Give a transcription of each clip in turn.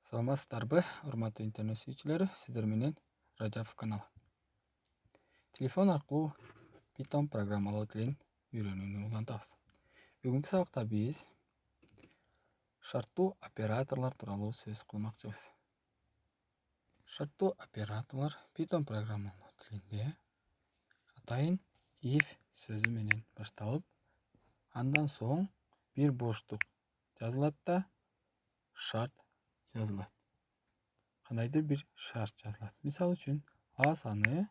Саламатсыздарбы, урматтуу интернет сүйүүчүлөр, сиздер менен Рajabov каналы. Телефон аркылуу Python программалоо тилин үйрөнүүнү улантабыз. Бүгүнкү сабакта биз шарттуу операторлор тууралуу сөз кылмакчыбыз. Шарттуу операторлор Python программалоо тилинде атайын if сөзү менен башталып, андан соң бир боштук жазылат да шарт жазылат. Кандайдыр бир шарт жазылат. Мисалы үчүн A саны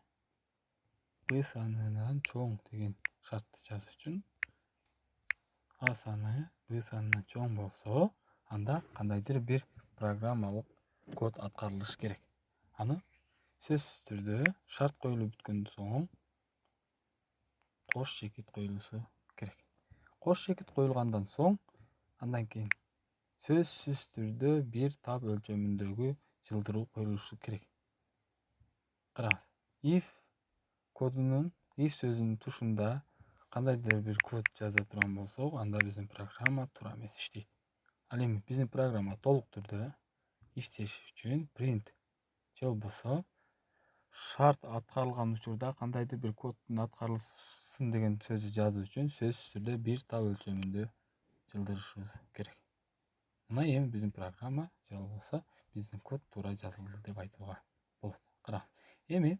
B санынан чоң деген шартты жазуу үчүн A саны B санынан чоң болсо, анда кандайдыр бир программалык код аткарылышы керек. Аны сөзсүз түрдө шарт коюлуп бүткөндөн соң кош чекит коюлушу керек. Кош чекит коюлгандан соң андан кийин сөзсүз түрдө бир тап өлчөмүндөгү жылдыруу коюлушу керек. Караңыз, if сөзүнүн тушунда кандайдыр бир код жаза турган болсок, анда биздин программа туура эмес иштейт. Ал эми биздин программа толук түрдө иштеш үчүн print же болбосо шарт аткарылган учурда кандайдыр бир коддун аткарылсын деген сөздү жазуу үчүн сөзсүз түрдө бир тап өлчөмүндө жылдырышыбыз керек. Мына эми биздин программа же болбосо биздин код туура жазылды деп айтууга болот. Караңыз, эми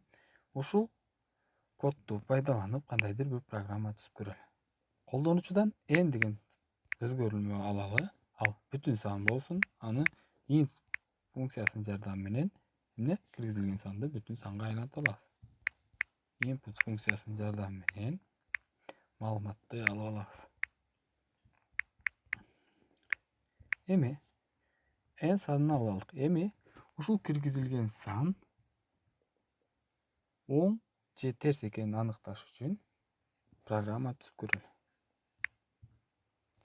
ушул кодду пайдаланып кандайдыр бир программа түзүп көрөлү. Колдонуучудан n деген өзгөрүлмө алалы, ал бүтүн сан болсун. Аны int функциясынын жардамы менен киргизилген санды бүтүн санга айлантып алабыз. Input функциясынын жардамы менен маалыматты алып алабыз. Эми n санын алып алдык. Эми ушул киргизилген сан оң же терс экенин аныкташ үчүн программа түзүп көрөлү.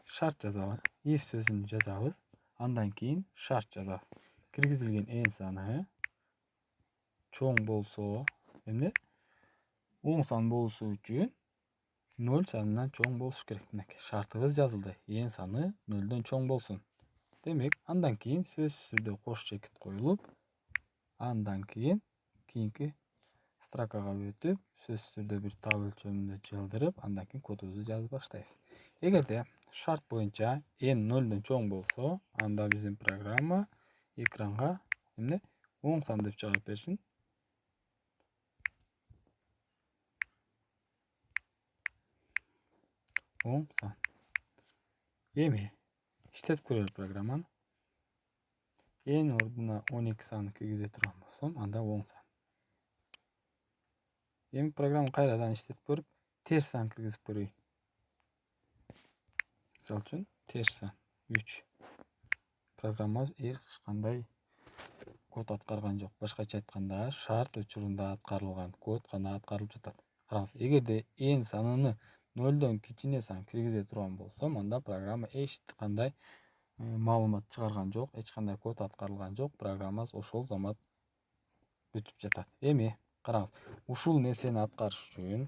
Шарт жазабыз. If сөзүн жазабыз. Андан кийин шарт жазабыз. Киргизилген n саны чоң болсо, оң сан болушу үчүн 0 санынан чоң болуш керек. Мынакей шартыбыз жазылды. N саны 0дон чоң болсун. Демек, андан кийин сөзсүз түрдө кош чекит коюлуп, андан кийинки строкага өтүп, сөзсүз түрдө бир тап өлчөмүндө жылдырып, андан кийин кодубузду жазып баштайбыз. Эгерде шарт боюнча n 0дон чоң болсо, анда биздин программа экранга оң сан деп чыгарып берсин. Оң сан. Эми иштетип көрөлү программаны. N ордуна 12 санын киргизе турган болсом, анда оң сан. Эми программа кайрадан иштетип көрүп, терс сан киргизип көрөйүн. Мисалы үчүн терс сан 3. Программабыз эч кандай код аткарган жок. Башкача айтканда, шарт учурунда аткарылган код гана аткарылып жатат. Караңыз, эгерде n саныны 0дон кичине сан киргизе турган болсом, анда программа эч кандай маалымат чыгарган жок, эч кандай код аткарылган жок. Программабыз ошол замат бүтүп жатат. Эми караңыз, ушул нерсени аткарыш үчүн,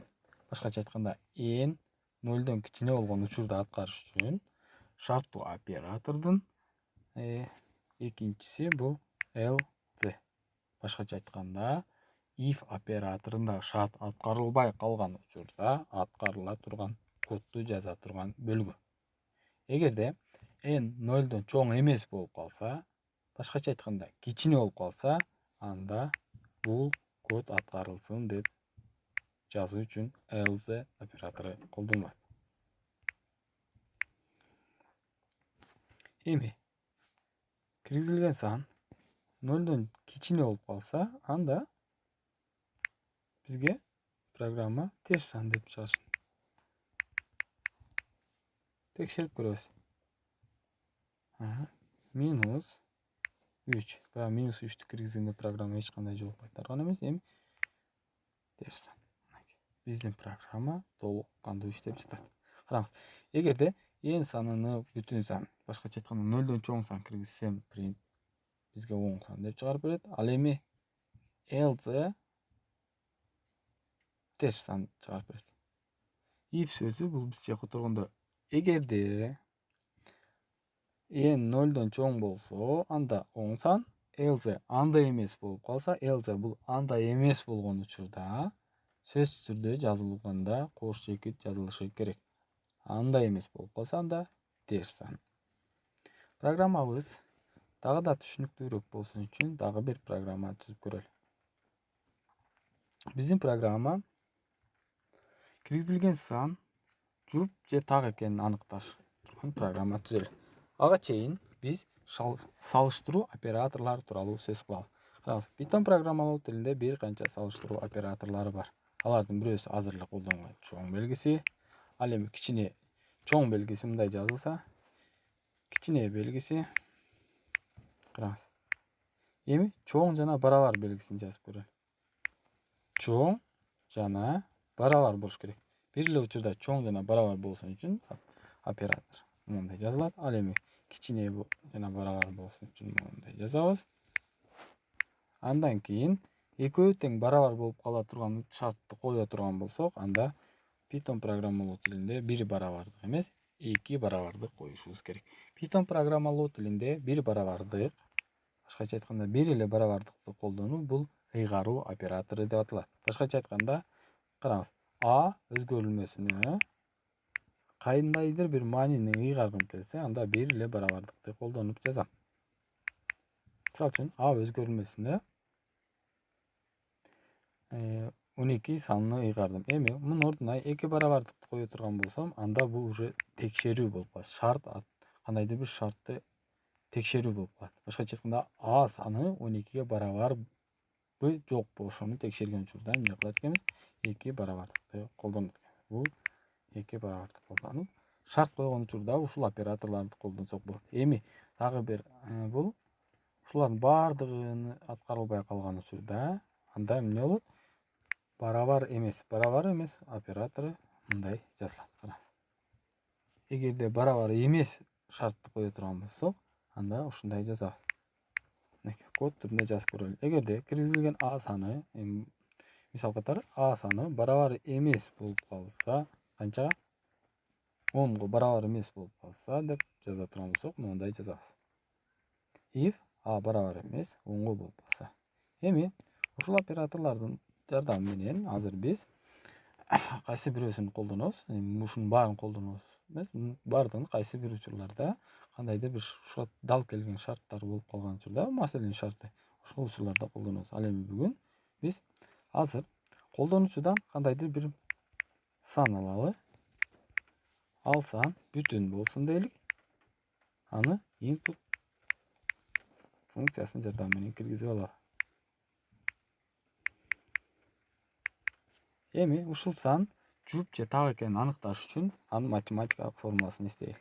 башкача айтканда, n 0дон кичине болгон учурда аткарыш үчүн шарттуу оператордун экинчиси бул else. Башкача айтканда, if операторунда шарт аткарылбай калган учурда аткарыла турган кодду жаза турган бөлүгү. Эгерде n 0дон чоң эмес болуп калса, башкача айтканда, кичине болуп калса, анда бул код аткарылсын деп жазуу үчүн else оператору колдонулат. Эми киргизилген сан 0дон кичине болуп калса, анда бизге программа терс сан деп чыгарсын. Текшерип көрөбүз. -3. Баягы -3'тү киргизгенде программа эч кандай жооп кайтарган эмес. Эми терс сан. Биздин программа толук кандуу иштеп жатат. Караңыз, эгерде n саныны бүтүн сан, башкача айтканда 0дон чоң сан киргизсем, print бизге оң сан деп чыгарып берет. Ал эми else терс сан чыгарып берет. If сөзү бул биз жакка тургондо, эгерде n 0дон чоң болсо, анда оң сан, else андай эмес болуп калса, else бул андай эмес болгон учурда сөзсүз түрдө жазылганда кош чекит жазылышы керек. Андай эмес болуп калса анда терс сан. Программабыз дагы да түшүнүктүүрөөк болсун үчүн дагы бир программа түзүп көрөлү. Биздин программа киргизилген сан жуп же так экенин аныкташ турган программа түзөлү. Ага чейин биз салыштыруу операторлору тууралуу сөз кылалы. Караңыз, Python программалоо тилинде бир канча салыштыруу операторлору бар. Алардын бирөөсү азыр эле колдонгон чоң белгиси, ал эми кичине чоң белгиси мындай жазылса, кичине белгиси. Караңыз. Эми чоң жана барабар белгисин жазып көрөлү. Чоң жана барабар болуш керек. Бир эле учурда чоң жана барабар болсун үчүн оператор мындай жазылат. Ал эми кичине жана барабар болсун үчүн мындай жазабыз. Андан кийин экөө тең барабар болуп кала турган шартты кое турган болсок, анда Python программалоо тилинде бир барабардык эмес, эки барабардык коюшубуз керек. Python программалоо тилинде бир барабардык, башкача айтканда бир эле барабардыкты колдонуу бул ыйгаруу оператору деп аталат. Башкача айтканда, караңыз, а өзгөрүлмөсүнө кандайдыр бир маанини ыйгаргым келсе, анда бир эле барабардыкты колдонуп жазам. Мисалы үчүн а өзгөрүлмөсүнө 12 санын ыйгардым. Эми мунун ордуна 2 барабардыкты кое турган болсом, анда бул уже текшерүү болуп калат. Шарт кандайдыр бир шартты текшерүү болуп калат. Башкача айтканда, а саны 12ге барабарбы, жок болушун текшерген учурда эмне кылат экенбиз? 2 барабардыкты колдонот экенбиз. Бул 2 барабардык колдонуп, шарт койгон учурда ушул операторлорду колдонсок болот. Эми дагы бир бул ушулардын баардыгын аткарылбай калган учурда анда эмне болот? Барабар эмес оператору мындай жазылат. Караңыз. Эгерде барабар эмес шартты кое турган болсок, анда ушундай жазабыз. Мынакей код түрүндө жазып көрөлү. Эгерде киргизилген а саны, мисал катары а саны барабар эмес болуп калса, канчага? 10го барабар эмес болуп калса деп жаза турган болсок, мындай жазабыз. If а барабар эмес 10го болуп калса. Эми ушул операторлордун жардамы менен азыр биз кайсы бирөөсүн колдонобуз? Ушунун баарын колдонобуз эмес, баардыгын кайсы бир учурларда кандайдыр бир ушуга дал келген шарттар болуп калган учурда, маселенин шарты, ошол учурларда колдонобуз. Ал эми бүгүн биз азыр колдонуучудан кандайдыр бир сан алалы. Ал сан бүтүн болсун дейлик. Аны input функциясынын жардамы менен киргизип алалы. Эми ушул сан жуп же так экенин аныкташ үчүн анын математикалык формуласын эстейли.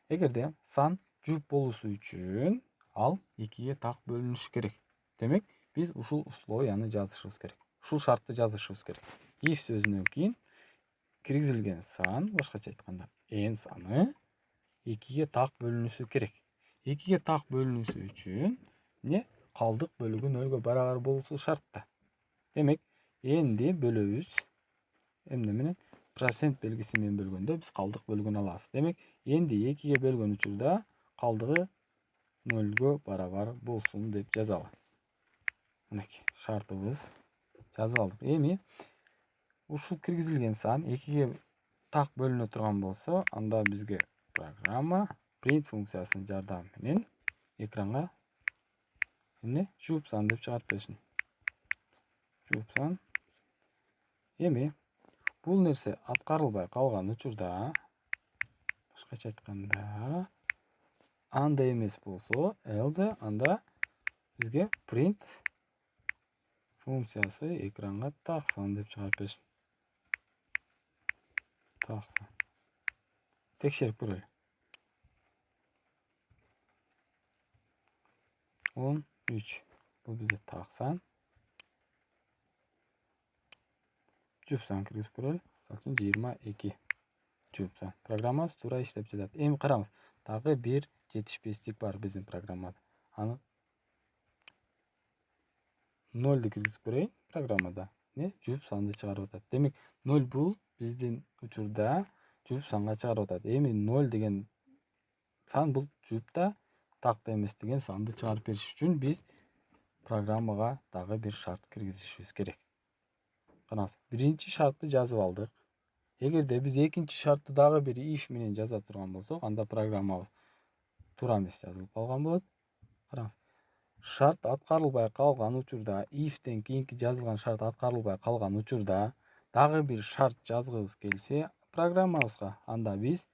Эгерде сан жуп болушу үчүн ал 2ге так бөлүнүшү керек. Демек, биз ушул условияны жазышыбыз керек. Ушул шартты жазышыбыз керек. If сөзүнөн кийин киргизилген сан, башкача айтканда, n саны 2ге так бөлүнүшү керек. 2ге так бөлүнүшү үчүн эмне? Калдык бөлүгү 0га барабар болушу шартта. Демек, n'ди бөлөбүз эмне менен? Процент белгиси менен бөлгөндө биз калдык бөлүгүн алабыз. Демек, n'ди 2ге бөлгөн учурда калдыгы 0га барабар болсун деп жазалы. Мынакей шартыбыз жазып алдык. Эми ушул киргизилген сан 2ге так бөлүнө турган болсо, анда бизге программа print функциясынын жардамы менен экранга эмне? Жуп сан деп чыгарып берсин. Жуп сан. Эми бул нерсе аткарылбай калган учурда, башкача айтканда, андай эмес болсо, else анда бизге print функциясы экранга так сан деп чыгарып берсин. Так сан. Текшерип көрөлү. 13. Бул бизде так сан. Жуп сан киргизип көрөлү. Мисалы үчүн 22. Жуп сан. Программабыз туура иштеп жатат. Эми караңыз, дагы бир жетишпестик бар биздин программада. Аны 0ду киргизип көрөйүн программада. Жуп санды чыгарып атат. Демек, 0 бул биздин учурда жуп санга чыгарып атат. Эми 0 деген сан бул жупта такта эмес деген санды чыгарып бериш үчүн биз программага дагы бир шарт киргизишибиз керек. Караңыз, биринчи шартты жазып алдык. Эгерде биз экинчи шартты дагы бир if менен жаза турган болсок, анда программабыз туура эмес жазылып калган болот. Караңыз, шарт аткарылбай калган учурда, if'тен кийинки жазылган шарт аткарылбай калган учурда дагы бир шарт жазгыбыз келсе программабызга, анда биз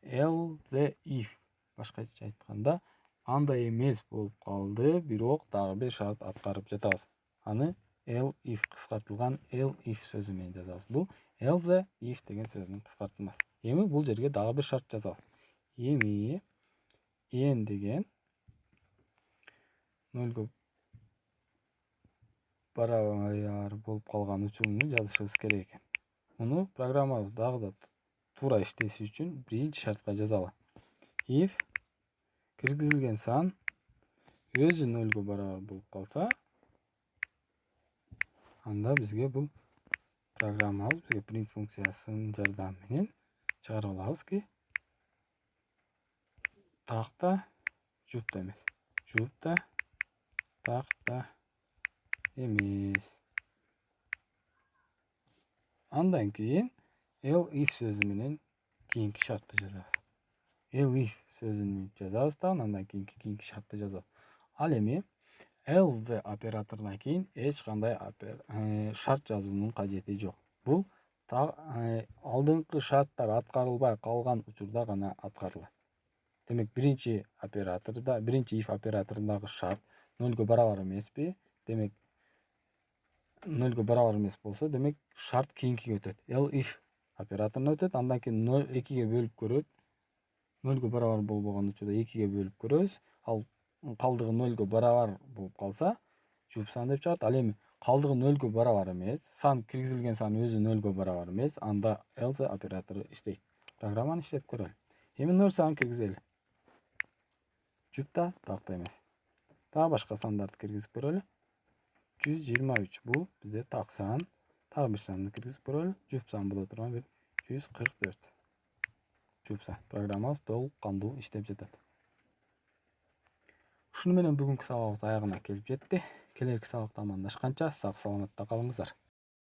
else if, башкача айтканда, андай эмес болуп калды, бирок дагы бир шарт аткарып жатабыз. Аны elif кыскартылган elif сөзү менен жазабыз. Бул else if деген сөздүн кыскартылмасы. Эми бул жерге дагы бир шарт жазабыз. Эми n деген 0 барабар болуп калган учурунду жазышыбыз керек экен. Муну программабыз дагы да туура иштеши үчүн биринчи шартка жазалы. If киргизилген сан өзү 0 барабар болуп калса, анда бизге бул программабыз бизге print функциясынын жардамы менен чыгарып алабыз ки такта жупта эмес. Жупта такта эмес. Андан кийин elif сөзү менен кийинки шартты жазабыз. Elif сөзүн жазабыз да, андан кийинки шартты жазабыз. Ал эми else операторунан кийин эч кандай шарт жазуунун кажети жок. Бул алдыңкы шарттар аткарылбай калган учурда гана аткарылат. Демек биринчи операторда, биринчи if операторундагы шарт 0 барабар эмеспи? Демек 0 барабар эмес болсо, демек шарт кийинкиге өтөт. Elif операторуна өтөт, андан кийин 2ге бөлүп көрөт. 0 барабар болбогон учурда 2ге бөлүп көрөбүз. Ал калдыгы 0 барабар болуп калса, жуп сан деп чыгат. Ал эми калдыгы 0 барабар эмес, сан киргизилген сан өзү 0 барабар эмес, анда else оператору иштейт. Программаны иштетип көрөлү. Эми 0 сан киргизели. Жупта такта эмес. Дагы башка сандарды киргизип көрөлү. 123 бул бизде так сан. Дагы бир санды киргизип көрөлү. Жуп сан боло турган бир 144. Жуп сан. Программабыз толук кандуу иштеп жатат. Ушуну менен бүгүнкү сабагыбыз аягына келип жетти. Келерки сабакта амандашканча сак саламатта калыңыздар.